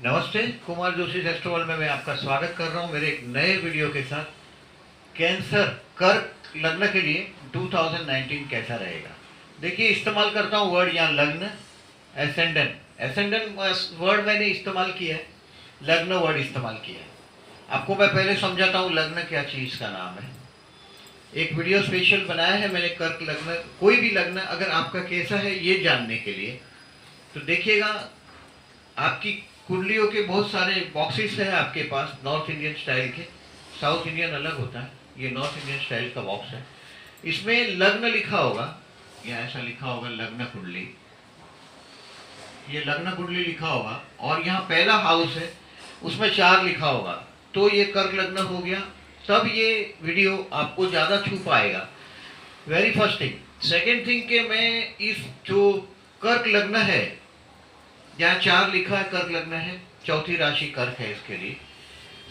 नमस्ते, कुमार जोशी फेस्टिवल में मैं आपका स्वागत कर रहा हूं मेरे एक नए वीडियो के साथ। कैंसर कर्क लग्न के लिए 2019 कैसा रहेगा। देखिए, इस्तेमाल करता हूं वर्ड यहाँ लग्न, एसेंडेंट वर्ड मैंने इस्तेमाल किया है, लग्न वर्ड इस्तेमाल किया है। आपको मैं पहले समझाता हूँ लग्न क्या चीज़ का नाम है। एक वीडियो स्पेशल बनाया है मैंने कर्क लग्न, कोई भी लग्न अगर आपका कैसा है ये जानने के लिए। तो देखिएगा, आपकी कुंडलियों के बहुत सारे बॉक्सेस हैं आपके पास, नॉर्थ इंडियन स्टाइल के। साउथ इंडियन अलग होता है, ये नॉर्थ इंडियन स्टाइल का बॉक्स है। इसमें लग्न लिखा होगा, या ऐसा लिखा होगा लग्न कुंडली, ये लग्न कुंडली लिखा होगा। और यहाँ पहला हाउस है, उसमें 4 लिखा होगा, तो ये कर्क लग्न हो गया। तब ये वीडियो आपको ज़्यादा छू पाएगा। Very first thing. Second thing के मैं इस जो कर्क लग्न है, यहाँ 4 लिखा है कर्क लग्न है, चौथी राशि कर्क है। इसके लिए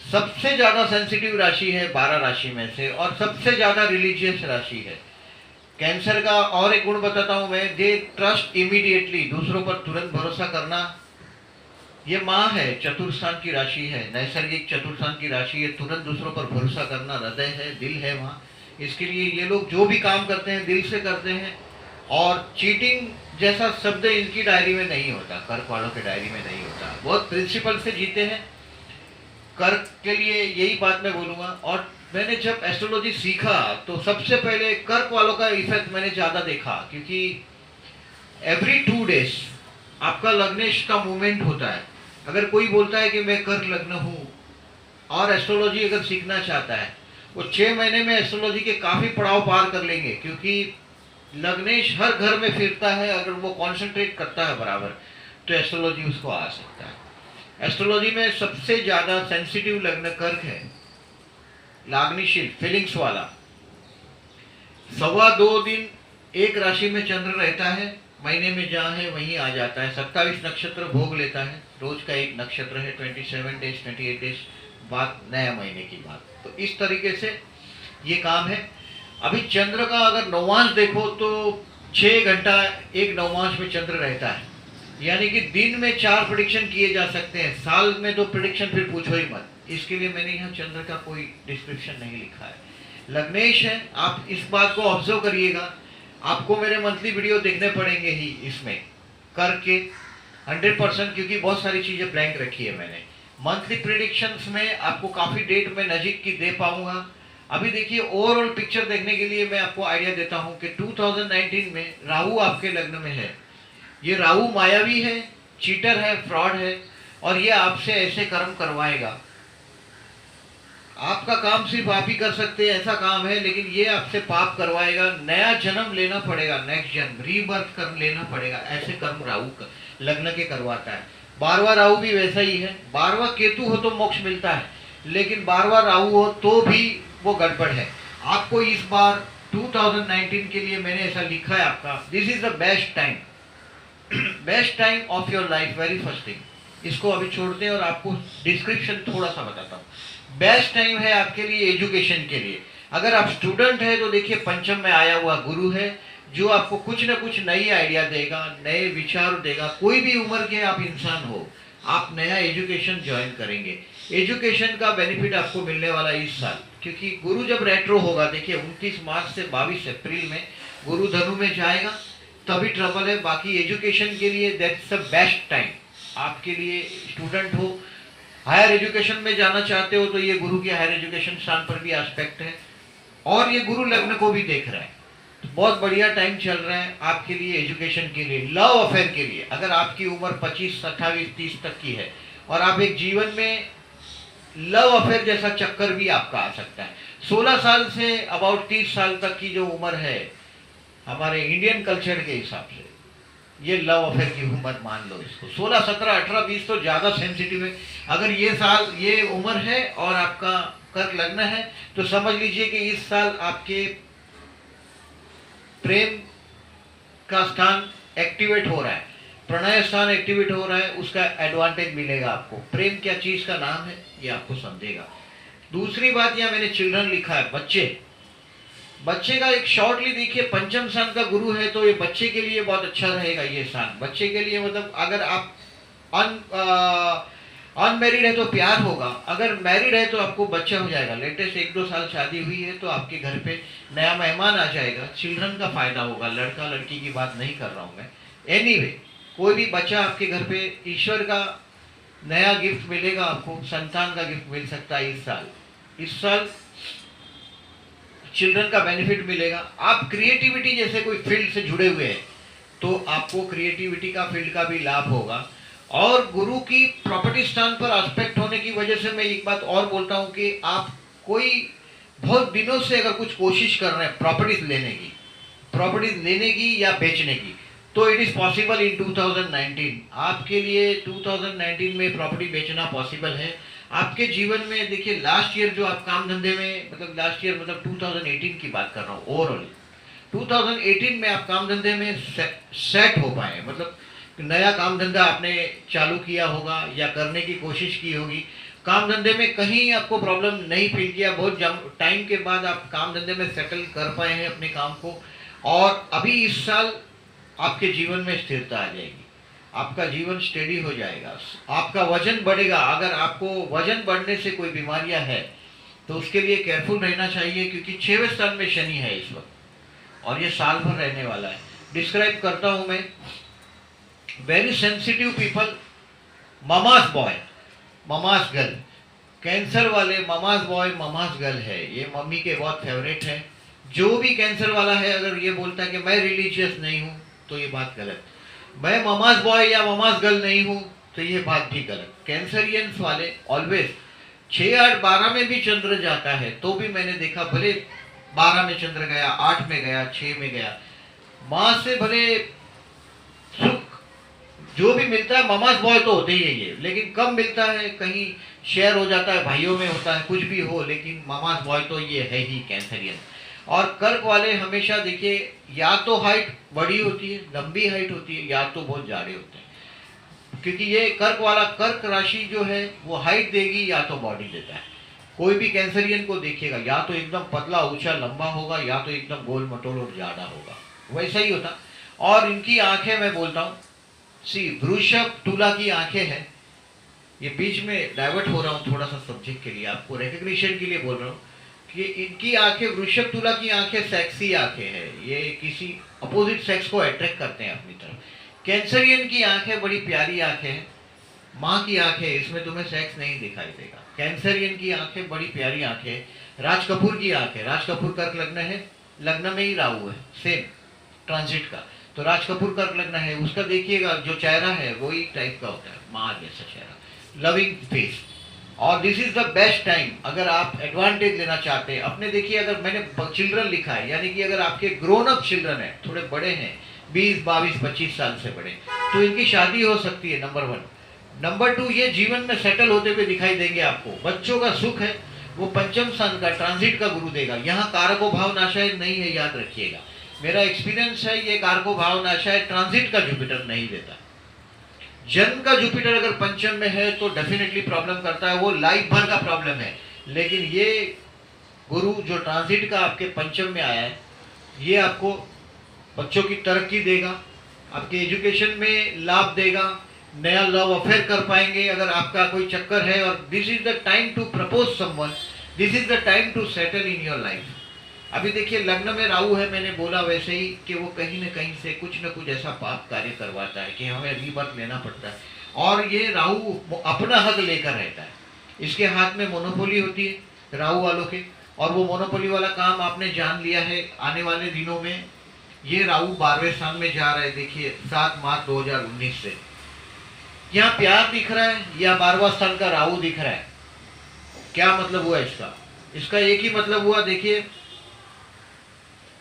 सबसे ज्यादा सेंसिटिव राशि है 12 राशि में से, और सबसे ज्यादा रिलीजियस राशि है। कैंसर का और एक गुण बताता हूं मैं, दे ट्रस्ट इमीडिएटली, दूसरों पर तुरंत भरोसा करना। ये माँ है, चतुर्थस्थान की राशि है, नैसर्गिक चतुर्थस्थान की राशि है। तुरंत दूसरों पर भरोसा करना, हृदय है, दिल है वहाँ। इसके लिए ये लोग जो भी काम करते हैं दिल से करते हैं, और चीटिंग जैसा शब्द इनकी डायरी में नहीं होता, कर्क वालों के डायरी में नहीं होता। बहुत प्रिंसिपल से जीते हैं। कर्क के लिए यही बात मैं बोलूँगा। और मैंने जब एस्ट्रोलॉजी सीखा तो सबसे पहले कर्क वालों का इफेक्ट मैंने ज़्यादा देखा, क्योंकि एवरी 2 डेज आपका लग्नेश का मूवमेंट होता है। अगर कोई बोलता है कि मैं कर्क लग्न हूँ और एस्ट्रोलॉजी अगर सीखना चाहता है, वो 6 महीने में एस्ट्रोलॉजी के काफ़ी पड़ाव पार कर लेंगे, क्योंकि लग्नेश हर घर में फिरता है। अगर वो कॉन्सेंट्रेट करता है बराबर, तो एस्ट्रोलॉजी उसको आ सकता है। एस्ट्रोलॉजी में सबसे ज़्यादा सेंसिटिव लग्न कर्क है, लाग्निशील, फीलिंग्स वाला। 2.25 दिन एक राशि में चंद्र रहता है, महीने में जहाँ है वहीं आ जाता है। 27 नक्षत्र भोग लेता है, रोज का एक नक्षत्र है। 27 डेज 28 डेज बाद नया महीने की बात। तो इस तरीके से ये काम है। अभी चंद्र का अगर नवांश देखो तो 6 घंटा एक नवांश में चंद्र रहता है, यानी कि दिन में 4 प्रेडिक्शन किए जा सकते हैं, साल में 2 प्रेडिक्शन फिर पूछो ही मत। इसके लिए मैंने यहाँ चंद्र का कोई डिस्क्रिप्शन नहीं लिखा है। लग्नेश है, आप इस बात को ऑब्जर्व करिएगा। आपको मेरे मंथली वीडियो देखने पड़ेंगे ही इसमें कर्क के 100%, क्योंकि बहुत सारी चीज़ें ब्लैंक रखी है मैंने। मंथली प्रेडिक्शंस में आपको काफ़ी डेट में नज़दीक की दे पाऊंगा। अभी देखिए, ओवरऑल पिक्चर देखने के लिए मैं आपको आइडिया देता हूं कि 2019 में राहु आपके लग्न में है। ये राहु मायावी है, चीटर है, फ्रॉड है, और ये आपसे ऐसे कर्म करवाएगा। आपका काम सिर्फ आप ही कर सकते हैं, ऐसा काम है, लेकिन ये आपसे पाप करवाएगा। नया जन्म लेना पड़ेगा, नेक्स्ट जन्म, रीबर्थ कर लेना पड़ेगा। ऐसे कर्म राहु लग्न के करवाता है। 12वां राहु भी वैसा ही है। 12वां केतु हो तो मोक्ष मिलता है, लेकिन 12वां राहु हो तो भी वो गड़बड़ है। आपको इस बार 2019 के लिए मैंने ऐसा लिखा है आपका, this is the best time, best time of your life. Very first thing, इसको अभी छोड़ते हैं और आपको डिस्क्रिप्शन थोड़ा सा बताता हूँ। बेस्ट टाइम है आपके लिए एजुकेशन के लिए। अगर आप स्टूडेंट है तो देखिए, पंचम में आया हुआ गुरु है, जो आपको कुछ ना कुछ नई आइडिया देगा, नए विचार देगा। कोई भी उम्र के आप इंसान हो, आप नया एजुकेशन ज्वाइन करेंगे। एजुकेशन का बेनिफिट आपको मिलने वाला इस साल, क्योंकि गुरु जब रेट्रो होगा, देखिए 29 मार्च से 22 अप्रैल में गुरु धनु में जाएगा, तभी ट्रबल है। बाकी एजुकेशन के लिए दैट्स द बेस्ट टाइम आपके लिए। स्टूडेंट हो, हायर एजुकेशन में जाना चाहते हो, तो ये गुरु के हायर एजुकेशन स्थान पर भी एस्पेक्ट है, और ये गुरु लग्न को भी देख रहा है। तो बहुत बढ़िया टाइम चल रहा है आपके लिए एजुकेशन के लिए। लव अफेयर के लिए, अगर आपकी उम्र 25, 28, 30 तक की है और आप एक जीवन में लव अफेयर जैसा चक्कर भी आपका आ सकता है। 16 साल से अबाउट 30 साल तक की जो उम्र है हमारे इंडियन कल्चर के हिसाब से, ये लव अफेयर की उम्र मान लो इसको। 16, 17, 18, 20 तो ज़्यादा सेंसिटिव है। अगर ये साल, ये उम्र है और आपका कर्क लग्न है, तो समझ लीजिए कि इस साल आपके प्रेम का स्थान एक्टिवेट हो रहा है, प्रणय स्थान एक्टिवेट हो रहा है, उसका एडवांटेज मिलेगा आपको। प्रेम क्या चीज का नाम है ये आपको समझेगा। दूसरी बात, यहाँ मैंने चिल्ड्रन लिखा है, बच्चे। बच्चे का एक शॉर्टली देखिए, पंचम स्थान का गुरु है, तो ये बच्चे के लिए बहुत अच्छा रहेगा ये स्थान। बच्चे के लिए मतलब अगर आप अनमैरिड है तो प्यार होगा, अगर मैरिड है तो आपको बच्चा हो जाएगा, लेटेस्ट 1-2 साल शादी हुई है तो आपके घर पे नया मेहमान आ जाएगा, चिल्ड्रन का फायदा होगा, लड़का लड़की की बात नहीं कर रहा हूँ मैं। एनीवे, कोई भी बच्चा आपके घर पे, ईश्वर का नया गिफ्ट मिलेगा आपको, संतान का गिफ्ट मिल सकता है इस साल चिल्ड्रन का बेनिफिट मिलेगा। आप क्रिएटिविटी जैसे कोई फील्ड से जुड़े हुए हैं तो आपको क्रिएटिविटी का फील्ड का भी लाभ होगा। और गुरु की प्रॉपर्टी स्थान पर एस्पेक्ट होने की वजह से मैं एक बात और बोलता हूं कि आप कोई बहुत दिनों से अगर कुछ कोशिश कर रहे हैं प्रॉपर्टीज लेने की या बेचने की, तो इट इज पॉसिबल इन 2019। आपके लिए 2019 में प्रॉपर्टी बेचना पॉसिबल है। आपके जीवन में देखिए, लास्ट ईयर जो आप काम धंधे में, मतलब लास्ट ईयर मतलब 2018 की बात कर रहा हूँ, ओवरऑल 2018 में आप काम धंधे में सेट हो पाए, मतलब नया काम धंधा आपने चालू किया होगा या करने की कोशिश की होगी, काम धंधे में कहीं आपको प्रॉब्लम नहीं फील किया, बहुत टाइम के बाद आप काम धंधे में सेटल कर पाए हैं अपने काम को, और अभी इस साल आपके जीवन में स्थिरता आ जाएगी, आपका जीवन स्टेडी हो जाएगा, आपका वजन बढ़ेगा। अगर आपको वजन बढ़ने से कोई बीमारियां है तो उसके लिए केयरफुल रहना चाहिए, क्योंकि 6वें स्थान में शनि है इस वक्त और ये साल भर रहने वाला है। डिस्क्राइब करता हूं मैं, very sensitive people, Mama's boy Mama's girl, cancer वाले ममास बॉय ममास गर्ल है, ये मम्मी के बहुत फेवरेट है। जो भी कैंसर वाला है अगर ये बोलता है कि मैं रिलीजियस नहीं हूं तो ये बात गलत, मैं ममास बॉय या ममास गर्ल नहीं हूं तो ये बात भी गलत। कैंसरियंस वाले ऑलवेज 6, 8, 12 में भी चंद्र जाता है तो भी मैंने देखा, भले 12 में चंद्र गया, 8 में गया, 6 में गया, माँ से भले सुख जो भी मिलता है, ममास बॉय तो होते ही है ये, लेकिन कम मिलता है, कहीं शेयर हो जाता है, भाइयों में होता है, कुछ भी हो, लेकिन ममास बॉय तो ये है ही कैंसरियन। और कर्क वाले हमेशा देखिए, या तो हाइट बड़ी होती है, लंबी हाइट होती है, या तो बहुत जाड़े होते हैं, क्योंकि ये कर्क वाला, कर्क राशि जो है वो हाइट देगी या तो बॉडी देता है। कोई भी कैंसरियन को देखिएगा, या तो एकदम पतला ऊंचा लंबा होगा, या तो एकदम गोल मटोल और जाड़ा होगा, वैसा ही होता। और इनकी आंखें मैं बोलता हूँ, सी वृषभ तुला की आंखें हैं, ये बीच में डाइवर्ट हो रहा हूँ थोड़ा सा सब्जेक्ट के लिए, आपको रिकग्निशन के लिए बोल रहा हूँ कि इनकी आंखें, वृषभ तुला की आंखें सेक्सी आंखें हैं, ये किसी अपोजिट सेक्स को अट्रैक्ट करते हैं अपनी तरफ। कैंसरियन की आंखें बड़ी प्यारी आंखें हैं, माँ की आंखें, इसमें तुम्हें सेक्स नहीं दिखाई देगा। कैंसरियन की आंखें बड़ी प्यारी आंखें। राज कपूर की आंखें, राज कपूर कर्क लग्न है, लग्न में ही राहु है, सेम ट्रांजिट का, तो राज कपूर कर्क लग्न है, उसका देखिएगा जो चेहरा है वही टाइप का होता है, माँ जैसा चेहरा, लविंग फेस। और this is the best time अगर आप एडवांटेज लेना चाहते हैं अपने। देखिए, अगर मैंने चिल्ड्रन लिखा है, यानी कि अगर आपके ग्रोन अप चिल्ड्रन है, थोड़े बड़े हैं, 20, 22, 25 साल से बड़े, तो इनकी शादी हो सकती है, नंबर 1। नंबर 2, ये जीवन में सेटल होते हुए दिखाई देंगे आपको। बच्चों का सुख है वो पंचम स्थान का, ट्रांजिट का गुरु देगा। यहाँ कारको भाव नाशाय नहीं है, याद रखिएगा, मेरा एक्सपीरियंस है, ये कारको भाव नाशाय ट्रांजिट का जुपिटर नहीं देता। जन्म का जुपिटर अगर पंचम में है तो डेफिनेटली प्रॉब्लम करता है, वो लाइफ भर का प्रॉब्लम है। लेकिन ये गुरु जो ट्रांजिट का आपके पंचम में आया है, ये आपको बच्चों की तरक्की देगा, आपके एजुकेशन में लाभ देगा, नया लव अफेयर कर पाएंगे अगर आपका कोई चक्कर है। और this is the time to propose someone, this is the time to settle in your life. अभी देखिए, लग्न में राहु है, मैंने बोला वैसे ही कि वो कहीं न कहीं से कुछ न कुछ ऐसा पाप कार्य करवाता है कि हमें रीबर्थ लेना पड़ता है। और ये राहु अपना हक लेकर रहता है, इसके हाथ में मोनोपोली होती है राहु वालों के, और वो मोनोपोली वाला काम आपने जान लिया है। आने वाले दिनों में ये राहु 12वें स्थान में जा रहा है, देखिए 7 मार्च 2019 से। यहाँ प्यार दिख रहा है या 12वां स्थान का राहु दिख रहा है, क्या मतलब हुआ इसका? इसका एक ही मतलब हुआ, देखिए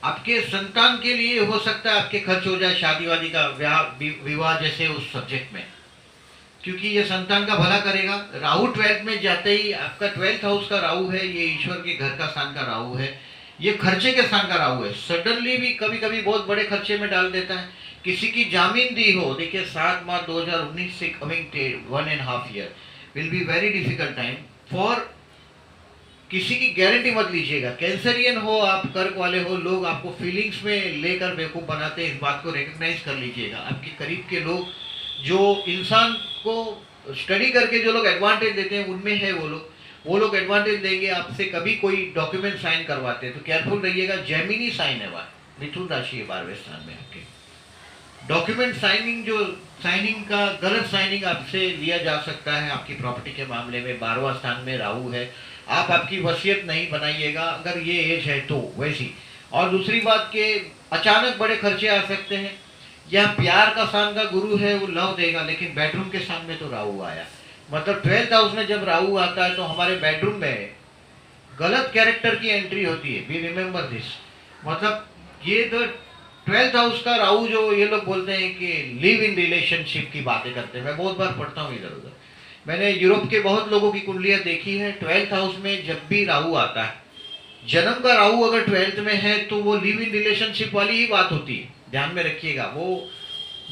आपके संतान के लिए हो सकता है आपके खर्च हो जाए शादी वादी का, विवाह जैसे उस सब्जेक्ट में, क्योंकि ये संतान का भला करेगा। राहु 12th में जाते ही, आपका 12th हाउस का राहु है, ये ईश्वर के घर का स्थान का राहु है, ये खर्चे के स्थान का राहु है। सडनली भी कभी कभी बहुत बड़े खर्चे में डाल देता है। किसी की जामीन दी हो, देखिए 7 मार्च 2019 से coming 1.5 year will be very difficult time for, किसी की गारंटी मत लीजिएगा। कैंसरियन हो आप, कर्क वाले हो, लोग आपको फीलिंग्स में लेकर बेवकूफ़ बनाते हैं, इस बात को रिकग्नाइज कर लीजिएगा। आपके करीब के लोग जो इंसान को स्टडी करके जो लोग एडवांटेज देते हैं उनमें है वो लोग एडवांटेज देंगे आपसे। कभी कोई डॉक्यूमेंट साइन करवाते हैं तो केयरफुल रहिएगा। जेमिनी साइन है वह मिथुन राशि है 12वें स्थान में आपके। डॉक्यूमेंट साइनिंग का गलत साइनिंग आपसे लिया जा सकता है आपकी प्रॉपर्टी के मामले में। 12वां स्थान में राहु है, आप आपकी वसीयत नहीं बनाइएगा अगर ये एज है तो वैसी। और दूसरी बात के अचानक बड़े खर्चे आ सकते हैं। यह प्यार का स्थान का गुरु है, वो लव देगा, लेकिन बेडरूम के स्थान में तो राहु आया, मतलब 12th हाउस में जब राहु आता है तो हमारे बेडरूम में गलत कैरेक्टर की एंट्री होती है। वी रिमेंबर दिस, मतलब ये तो 12th हाउस का राहु जो ये लोग बोलते हैं कि लिव इन रिलेशनशिप की बातें करते हैं। मैं बहुत बार पढ़ता हूँ इधर उधर, मैंने यूरोप के बहुत लोगों की कुंडलियां देखी है। 12th हाउस में जब भी राहु आता है, जन्म का राहु अगर 12th में है तो वो लिव इन रिलेशनशिप वाली ही बात होती है, ध्यान में रखिएगा। वो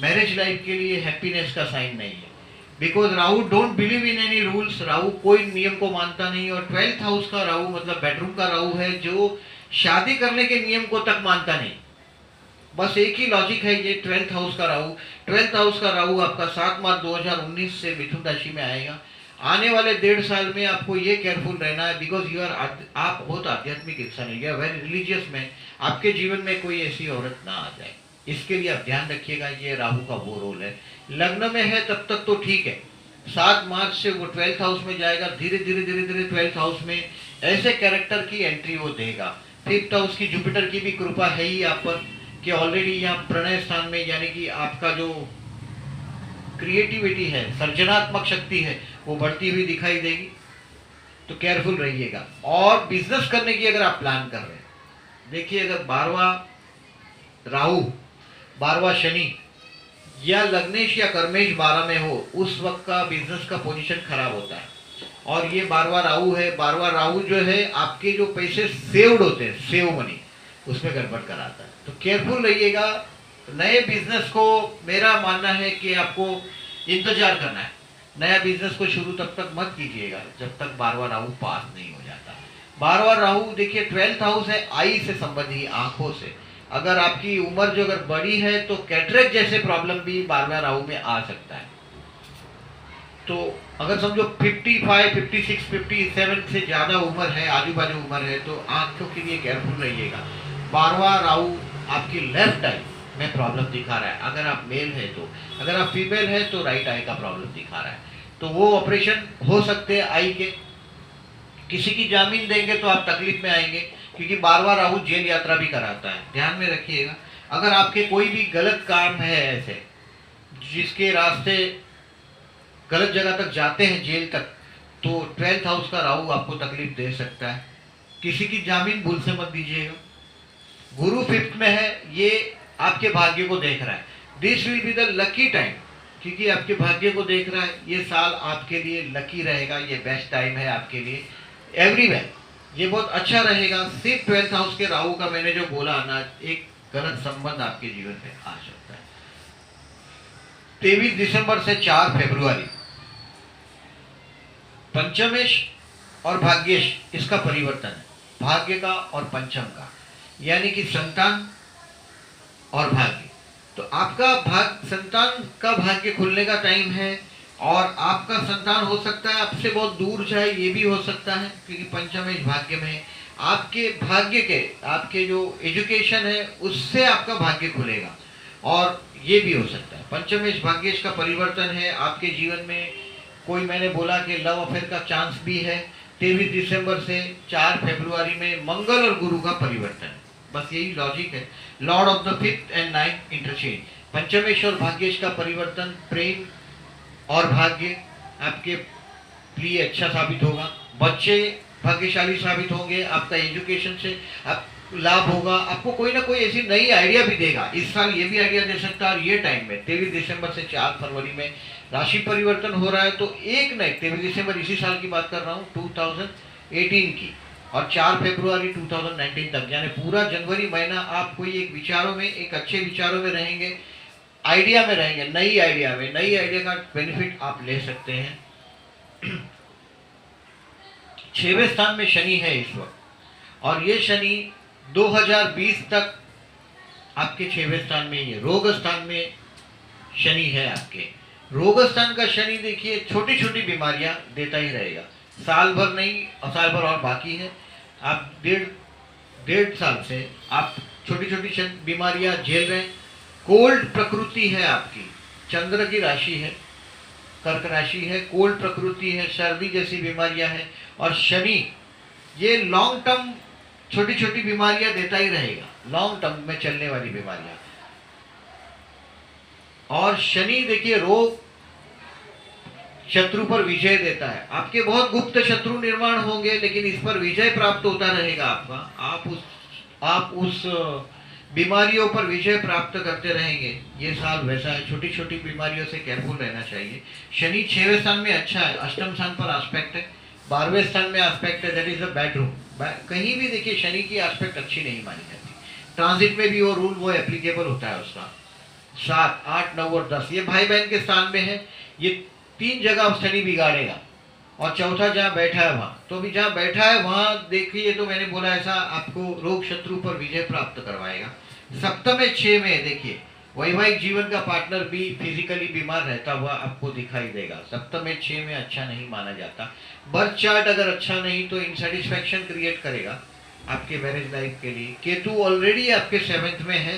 मैरिज लाइफ के लिए हैप्पीनेस का साइन नहीं है, because Rahu don't believe in any rules. Rahu कोई नियम को मानता नहीं। और 12th हाउस का राहु मतलब बेडरूम का राहु है जो शादी करने के नियम को तक मानता नहीं। बस एक ही लॉजिक है ये 12th हाउस का राहु। 12th हाउस का राहु आपका 7 मार्च 2019 से मिथुन राशि में आएगा। आने वाले 1.5 साल में आपको ये केयरफुल रहना है, बिकॉज आप बहुत आध्यात्मिक इंसान है, you are very religious man. आपके जीवन में कोई ऐसी औरत ना आ जाए, इसके लिए आप ध्यान रखिएगा। ये राहु का वो रोल है। लग्न में है तब तक तो ठीक है, 7 मार्च से वो 12th हाउस में जाएगा। धीरे धीरे 12th हाउस में ऐसे कैरेक्टर की एंट्री वो देगा। 5th हाउस की जुपिटर की भी कृपा है ही आप पर कि ऑलरेडी यहाँ प्रणय स्थान में, यानी कि आपका जो क्रिएटिविटी है, सृजनात्मक शक्ति है, वो बढ़ती हुई दिखाई देगी। तो केयरफुल रहिएगा। और बिजनेस करने की अगर आप प्लान कर रहे हैं, देखिए अगर 12वां राहु 12वां शनि या लग्नेश या कर्मेश 12 में हो, उस वक्त का बिजनेस का पोजीशन खराब होता है। और ये 12वां राहु है। 12वां राहु जो है आपके जो पैसे सेव्ड होते हैं, सेव मनी, उसमें गड़बड़ कराता है। तो केयरफुल रहिएगा। नए बिजनेस को मेरा मानना है कि आपको इंतजार करना है। नया बिजनेस को शुरू तब तक मत कीजिएगा जब तक 12वां राहु पास नहीं हो जाता। 12वां राहु देखिए 12th हाउस है आई से संबंधी, आंखों से। अगर आपकी उम्र जो अगर बड़ी है तो कैटरेक्ट जैसे प्रॉब्लम भी 12वां राहु में आ सकता है। तो अगर समझो 55, 56, 57 से ज्यादा उम्र है, आजू बाजू उम्र है, तो आंखों के लिए केयरफुल रहिएगा। 12वां राहु आपकी लेफ्ट आई में प्रॉब्लम दिखा रहा है अगर आप मेल है तो। अगर आप फीमेल है तो राइट आई का प्रॉब्लम दिखा रहा है। तो वो ऑपरेशन हो सकते हैं आई के। किसी की जामीन देंगे तो आप तकलीफ में आएंगे, क्योंकि 12वां राहु जेल यात्रा भी कराता है, ध्यान में रखिएगा। अगर आपके कोई भी गलत काम है ऐसे जिसके रास्ते गलत जगह तक जाते हैं, जेल तक, तो 12th हाउस का राहु आपको तकलीफ दे सकता है। किसी की जामीन भूल से मत दीजिएगा। गुरु 5th में है, ये आपके भाग्य को देख रहा है। This will be the lucky time, क्योंकि आपके भाग्य को देख रहा है। ये साल आपके लिए लकी रहेगा, ये बेस्ट टाइम है आपके लिए एवरीवेयर, ये बहुत अच्छा रहेगा। सिर्फ 12th हाउस के राहु का मैंने जो बोला ना, एक गलत संबंध आपके जीवन में आ सकता है। 23 दिसंबर से 4 फरवरी पंचमेश और भाग्येश, इसका परिवर्तन है, भाग्य का और पंचम का, यानी कि संतान और भाग्य। तो आपका संतान का भाग्य खुलने का टाइम है, और आपका संतान हो सकता है आपसे बहुत दूर जाए, ये भी हो सकता है, क्योंकि पंचमेश भाग्य में है। आपके भाग्य के, आपके जो एजुकेशन है उससे आपका भाग्य खुलेगा, और ये भी हो सकता है। पंचमेश भाग्येश का परिवर्तन है आपके जीवन में। कोई मैंने बोला कि लव अफेयर का चांस भी है। 23 दिसंबर से 4 फरवरी में मंगल और गुरु का परिवर्तन है, बस यही लॉजिक है। Lord of the 5th and 9th interchange, पंचमेश और भाग्येश का परिवर्तन, प्रेम और भाग्य आपके लिए अच्छा साबित होगा। बच्चे भाग्यशाली साबित होंगे, आपका एजुकेशन से आप लाभ होगा। आपको कोई ना कोई ऐसी नई आइडिया भी देगा, इस साल ये भी आइडिया दे सकता है। और ये टाइम में 23 दिसंबर से 4 फरवरी में राशि परिवर्तन हो रहा है, तो एक नहीं, 23 दिसंबर इसी साल की बात कर रहा हूँ 2018 की, और 4 फरवरी 2019 तक, यानी पूरा जनवरी महीना आप कोई एक विचारों में, एक अच्छे विचारों में रहेंगे, आइडिया में रहेंगे, नई आइडिया का बेनिफिट आप ले सकते हैं। 6वें स्थान में शनि है इस वक्त, और ये शनि 2020 तक आपके 6वें स्थान में, ये रोग स्थान में शनि है आपके। रोगस्थान का शनि देखिए छोटी छोटी बीमारियां देता ही रहेगा, साल भर नहीं और साल भर और बाकी है। आप डेढ़ डेढ़ साल से आप छोटी छोटी बीमारियां झेल रहे हैं। कोल्ड प्रकृति है आपकी, चंद्र की राशि है, कर्क राशि है, कोल्ड प्रकृति है, सर्दी जैसी बीमारियां हैं। और शनि ये लॉन्ग टर्म छोटी छोटी बीमारियां देता ही रहेगा, लॉन्ग टर्म में चलने वाली बीमारियां। और शनि देखिए रोग शत्रु पर विजय देता है। आपके बहुत गुप्त शत्रु निर्माण होंगे, लेकिन इस पर विजय प्राप्त होता रहेगा आपका। आप उस बीमारियों पर विजय प्राप्त करते रहेंगे। ये साल वैसा है, छोटी छोटी बीमारियों से केयरफुल रहना चाहिए। शनि 6वें स्थान में अच्छा है, अष्टम स्थान पर एस्पेक्ट है, 12वें स्थान में एस्पेक्ट है, दैट इज द बेडरूम। कहीं भी देखिए शनि की एस्पेक्ट अच्छी नहीं मानी जाती। ट्रांजिट में भी वो रूल वो एप्लीकेबल होता है उसका। 7, 8, 9 और 10 ये भाई बहन के स्थान में है। ये 3 जगह शनि बिगाड़ेगा। और चौथा जहाँ बैठा है वहां, तो अभी जहाँ बैठा है वहां देखिए, तो मैंने बोला ऐसा आपको रोग शत्रु पर विजय प्राप्त करवाएगा। सप्तम में 6 में देखिए वैवाहिक जीवन का पार्टनर भी फिजिकली बीमार रहता हुआ आपको दिखाई देगा। सप्तम में 6 में अच्छा नहीं माना जाता। बर्थ चार्ट अगर अच्छा नहीं तो इनसेटिस्फैक्शन क्रिएट करेगा आपके मैरिज लाइफ के लिए। केतु ऑलरेडी आपके 7th में है।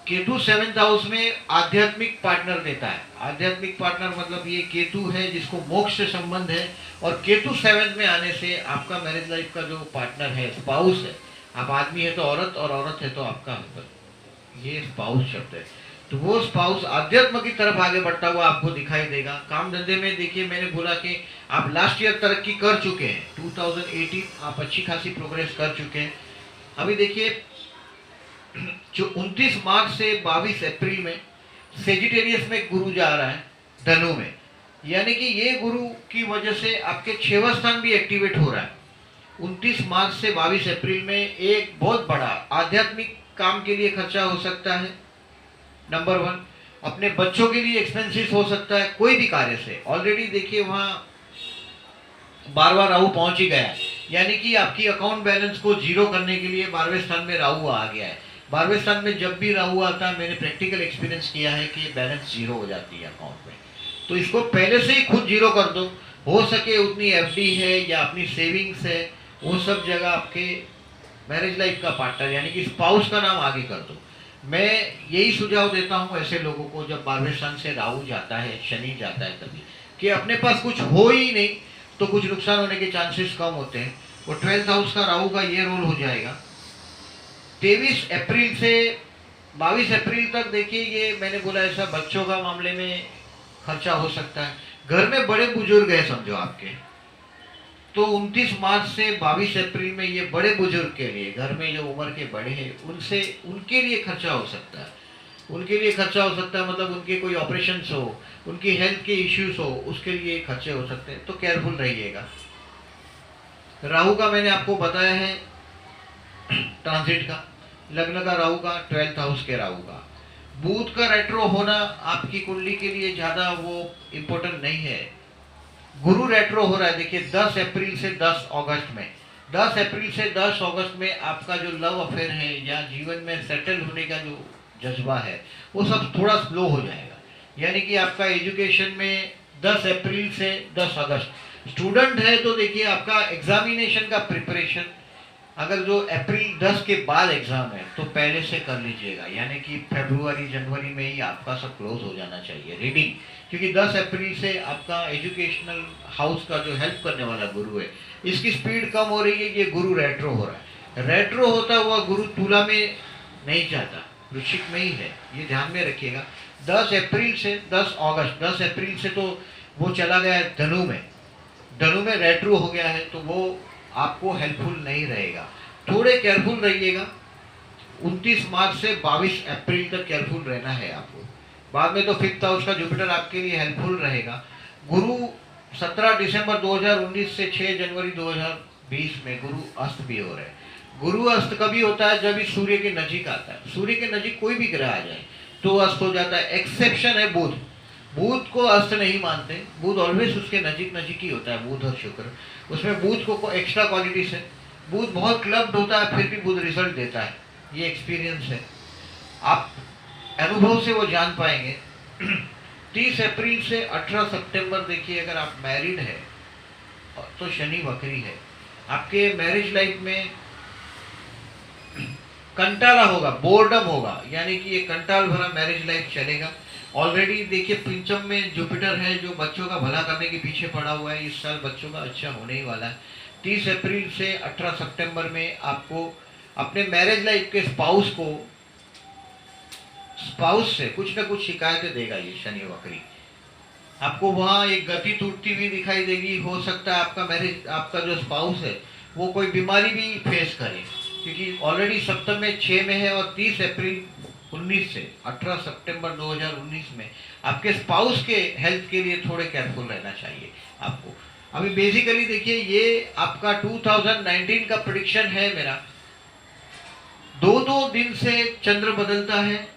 केतु 7th हाउस में आध्यात्मिक पार्टनर देता है। आध्यात्मिक पार्टनर मतलब ये केतु है जिसको मोक्ष से संबंध है। और केतु 7th में आने से आपका मैरिज लाइफ का जो पार्टनर है, स्पाउस है, आप आदमी है तो औरत और औरत है तो आपका हस्बैंड, ये स्पाउस शब्द है। तो वो स्पाउस आध्यात्म की तरफ आगे बढ़ता हुआ आपको दिखाई देगा। काम धंधे में देखिए मैंने बोला कि आप लास्ट ईयर तरक्की कर चुके हैं, 2018 आप अच्छी खासी प्रोग्रेस कर चुके हैं। अभी देखिए जो 29 मार्च से 22 अप्रैल में सेजिटेरियस में गुरु जा रहा है धनु में, यानी कि ये गुरु की वजह से आपके 6वां स्थान भी एक्टिवेट हो रहा है। 29 मार्च से 22 अप्रैल में एक बहुत बड़ा आध्यात्मिक काम के लिए खर्चा हो सकता है। नंबर 1, अपने बच्चों के लिए एक्सपेंसिस हो सकता है कोई भी कार्य से। ऑलरेडी देखिए वहां 12वां राहु पहुंच ही गया है, यानी कि आपकी अकाउंट बैलेंस को जीरो करने के लिए 12वें स्थान में राहु आ गया है। 12वें स्थान में जब भी राहु आता है, मैंने प्रैक्टिकल एक्सपीरियंस किया है कि बैलेंस जीरो हो जाती है अकाउंट में। तो इसको पहले से ही खुद जीरो कर दो। हो सके उतनी एफडी है या अपनी सेविंग्स है, वो सब जगह आपके मैरिज लाइफ का पार्टनर यानी कि स्पाउस का नाम आगे कर दो। मैं यही सुझाव देता हूँ ऐसे लोगों को जब 12वें स्थान से राहु जाता है, शनि जाता है तभी, कि अपने पास कुछ हो ही नहीं तो कुछ नुकसान होने के चांसेस कम होते हैं। वो 12th हाउस का राहु का ये रोल हो जाएगा। 23 अप्रैल से 22 अप्रैल तक देखिए, ये मैंने बोला ऐसा बच्चों का मामले में खर्चा हो सकता है। घर में बड़े बुजुर्ग है समझो आपके, तो 29 मार्च से 22 अप्रैल में ये बड़े बुजुर्ग के लिए, घर में जो उम्र के बड़े हैं उनसे, उनके लिए खर्चा हो सकता है। उनके लिए खर्चा हो सकता है मतलब उनके कोई ऑपरेशन हो, उनकी हेल्थ के इश्यूज हो, उसके लिए खर्चे हो सकते हैं, तो केयरफुल रहिएगा। राहु का मैंने आपको बताया है ट्रांजिट का, लग्न का राहु का, 12th हाउस के राहु का। बुध का रेट्रो होना आपकी कुंडली के लिए ज्यादा वो इम्पोर्टेंट नहीं है। गुरु रेट्रो हो रहा है देखिए 10 अप्रैल से 10 अगस्त में। 10 अप्रैल से 10 अगस्त में आपका जो लव अफेयर है या जीवन में सेटल होने का जो जज्बा है वो सब थोड़ा स्लो हो जाएगा। यानी कि आपका एजुकेशन में 10 अप्रैल से 10 अगस्त स्टूडेंट है तो देखिए आपका एग्जामिनेशन का प्रिपरेशन, अगर जो अप्रैल 10 के बाद एग्जाम है तो पहले से कर लीजिएगा, यानी कि फरवरी जनवरी में ही आपका सब क्लोज हो जाना चाहिए रीडिंग, क्योंकि 10 अप्रैल से आपका एजुकेशनल हाउस का जो हेल्प करने वाला गुरु है इसकी स्पीड कम हो रही है। ये गुरु रेट्रो हो रहा है। रेट्रो होता हुआ गुरु तुला में नहीं जाता, वृश्चिक में ही है, ये ध्यान में रखिएगा। 10 अप्रैल से 10 अगस्त, 10 अप्रैल से तो वो चला गया है धनु में, धनु में रेट्रो हो गया है, तो वो आपको हेल्पफुल नहीं रहेगा, थोड़े केयरफुल रहिएगा। 29 मार्च से 22 अप्रैल तक केयरफुल रहना है आपको। बाद में तो 5th हाउस का जुपिटर आपके लिए हेल्पफुल रहेगा। गुरु 17 दिसंबर 2019 से 6 जनवरी 2020 में गुरु अस्त भी हो रहे हैं। गुरु अस्त कभी होता है जब इस सूर्य के नजीक आता है। सूर्य के नजीक कोई भी ग्रह आ जाए तो अस्त हो जाता है। एक्सेप्शन है बुध, बुध को अस्त नहीं मानते, बुध ऑलवेज उसके नजीक ही होता है, बुध और शुक्र। उसमें बुध को एक्स्ट्रा क्वालिटीज है। बुध बहुत क्लब्ड होता है फिर भी बुध रिजल्ट देता है, ये एक्सपीरियंस है, आप अनुभव से वो जान पाएंगे। 30 अप्रैल से 18 सितंबर देखिए, अगर आप मैरिड है तो शनि वक्री है, आपके मैरिज लाइफ में कंटाला होगा, बोर्डम होगा, यानी कि ये कंटाल भरा मैरिज लाइफ चलेगा। ऑलरेडी देखिए पंचम में जुपिटर है जो बच्चों का भला करने के पीछे पड़ा हुआ है, इस साल बच्चों का अच्छा होने ही वाला है। 30 अप्रैल से 18 सितंबर में आपको अपने मैरिज लाइफ के स्पाउस से कुछ ना कुछ शिकायतें देगा ये शनि वक्री। आपको वहाँ एक गति टूटती हुई दिखाई देगी। हो सकता है आपका जो स्पाउस है वो कोई बीमारी भी फेस करे, क्योंकि ऑलरेडी सप्तम में 6 में है और 30 अप्रैल 19 से 18 सितंबर 2019 में आपके स्पाउस के हेल्थ के लिए थोड़े केयरफुल रहना चाहिए आपको। अभी बेसिकली देखिए, ये आपका 2019 का प्रेडिक्शन है मेरा। 2-2 दिन से चंद्र बदलता है।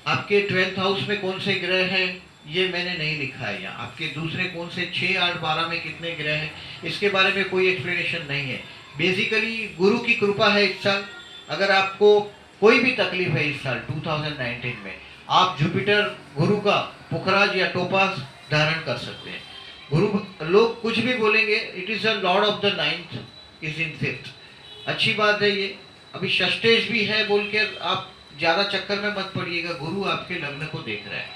आपके 12th हाउस में कौन से ग्रह हैं ये मैंने नहीं लिखा है यहाँ। आपके दूसरे कौन से 6, 8, 12 में कितने ग्रह हैं इसके बारे में कोई एक्सप्लेनेशन नहीं है। बेसिकली गुरु की कृपा है इस साल। अगर आपको कोई भी तकलीफ है इस साल 2019 में, आप जुपिटर गुरु का पुखराज या टोपास धारण कर सकते हैं। गुरु लोग कुछ भी बोलेंगे, it is a Lord of the 9th is in 5th। अच्छी बात है ये। अभी षष्टेश भी है बोल के आप ज्यादा चक्कर में मत पड़िएगा। गुरु आपके लग्न को देख रहा है,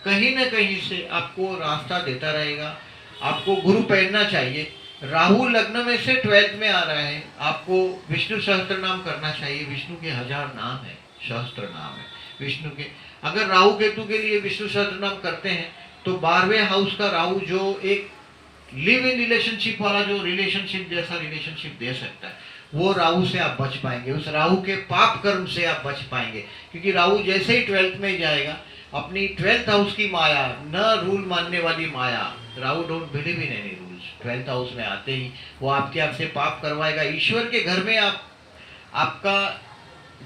कहीं ना कहीं से आपको रास्ता देता रहेगा। आपको गुरु पहनना चाहिए। राहु लग्न में से 12th में आ रहा है, आपको विष्णु सहस्त्र नाम करना चाहिए। विष्णु के 1000 नाम है, सहस्त्र नाम है विष्णु के। अगर राहु केतु के लिए विष्णु सहस्त्र नाम करते हैं तो 12वें हाउस का राहु जो एक लिव इन रिलेशनशिप वाला जो रिलेशनशिप जैसा रिलेशनशिप दे सकता है, वो राहु से आप बच पाएंगे। उस राहु के पाप कर्म से आप बच पाएंगे, क्योंकि राहु जैसे ही 12th में जाएगा, अपनी 12th हाउस की माया, न रूल मानने वाली माया, Rahu don't believe in any rules, 12th house में आते ही वो आपसे पाप करवाएगा। ईश्वर के घर में आपका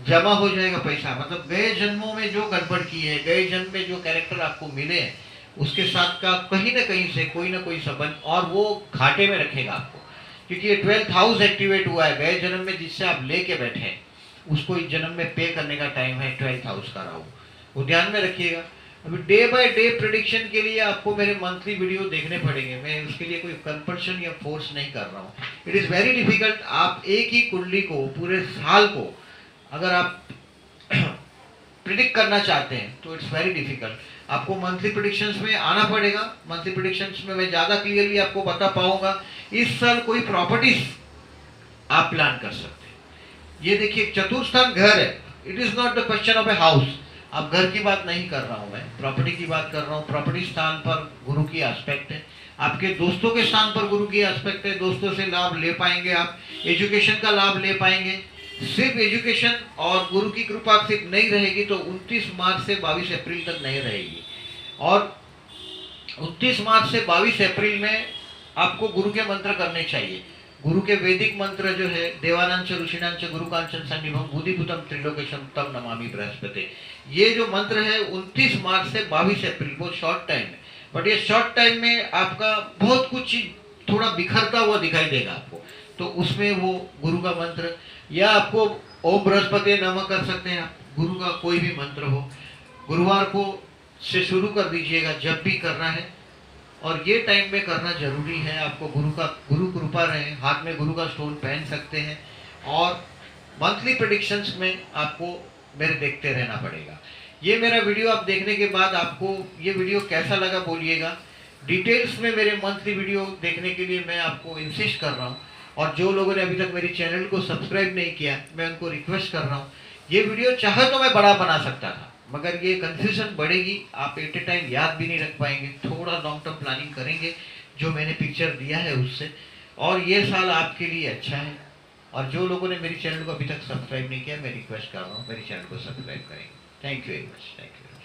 जमा हो जाएगा पैसा। मतलब गए जन्मों में जो गड़बड़ की है, गए जन्म में जो कैरेक्टर आपको मिले हैं, उसके साथ का कहीं ना कहीं से कोई ना कोई संबंध, और वो घाटे में रखेगा आपको, क्योंकि ये 12th हाउस एक्टिवेट हुआ है। गए जन्म में जिससे आप लेके बैठे हैं उसको इस जन्म में पे करने का टाइम है 12th हाउस का राहु, वो ध्यान में रखिएगा। अभी डे बाय डे प्रेडिक्शन के लिए आपको मेरे मंथली वीडियो देखने पड़ेंगे। मैं उसके लिए कोई कंपल्शन या फोर्स नहीं कर रहा हूँ। It is very difficult. आप एक ही कुंडली को पूरे साल को अगर आप प्रिडिक्ट करना चाहते हैं तो इट्स वेरी डिफिकल्ट। आपको मंथली प्रेडिक्शंस में आना पड़ेगा। मंथली प्रेडिक्शंस में मैं ज़्यादा क्लियरली आपको बता पाऊंगा। इस साल कोई प्रॉपर्टीज आप प्लान कर सकते हैं। ये देखिए, चतुर्थ स्थान घर है। It is not the question of a house. अब घर की बात नहीं कर रहा हूँ मैं, प्रॉपर्टी की बात कर रहा हूँ। प्रॉपर्टी स्थान पर गुरु की एस्पेक्ट है। आपके दोस्तों के स्थान पर गुरु की एस्पेक्ट है। दोस्तों से लाभ ले पाएंगे आप, एजुकेशन का लाभ ले पाएंगे। सिर्फ एजुकेशन और गुरु की कृपा सिर्फ नहीं रहेगी तो 29 मार्च से 22 अप्रैल तक नहीं रहेगी। और 29 मार्च से 22 अप्रैल में आपको गुरु के मंत्र करने चाहिए। गुरु के वैदिक मंत्र जो है, देवानांच ऋषिणांच गुरु कांचन सन्निभम बुद्धिभूतम त्रिलोकेशम तम नमामि बृहस्पति, ये जो मंत्र है 29 मार्च से 22 अप्रैल, बहुत शॉर्ट टाइम है। बट ये शॉर्ट टाइम में आपका बहुत कुछ थोड़ा बिखरता हुआ दिखाई देगा आपको। तो उसमें वो गुरु का मंत्र, या आपको ओम बृहस्पति नमः कर सकते हैं आप। गुरु का कोई भी मंत्र हो, गुरुवार को से शुरू कर दीजिएगा जब भी करना है। और ये टाइम में करना जरूरी है। आपको गुरु कृपा रहे, हाथ में गुरु का स्टोन पहन सकते हैं। और मंथली प्रेडिक्शंस में आपको मेरे देखते रहना पड़ेगा। ये मेरा वीडियो आप देखने के बाद आपको ये वीडियो कैसा लगा बोलिएगा। डिटेल्स में मेरे मंथली वीडियो देखने के लिए मैं आपको इंसिस्ट कर रहा हूँ। और जो लोगों ने अभी तक मेरे चैनल को सब्सक्राइब नहीं किया, मैं उनको रिक्वेस्ट कर रहा हूँ। ये वीडियो चाहे तो मैं बड़ा बना सकता था, मगर ये कंफ्यूजन बढ़ेगी, आप एट ए टाइम याद भी नहीं रख पाएंगे। थोड़ा लॉन्ग टर्म प्लानिंग करेंगे जो मैंने पिक्चर दिया है उससे। और ये साल आपके लिए अच्छा है। और जो लोगों ने मेरे चैनल को अभी तक सब्सक्राइब नहीं किया, मैं रिक्वेस्ट कर रहा हूँ मेरे चैनल को सब्सक्राइब करेंगे। Thank you very much. Thank you.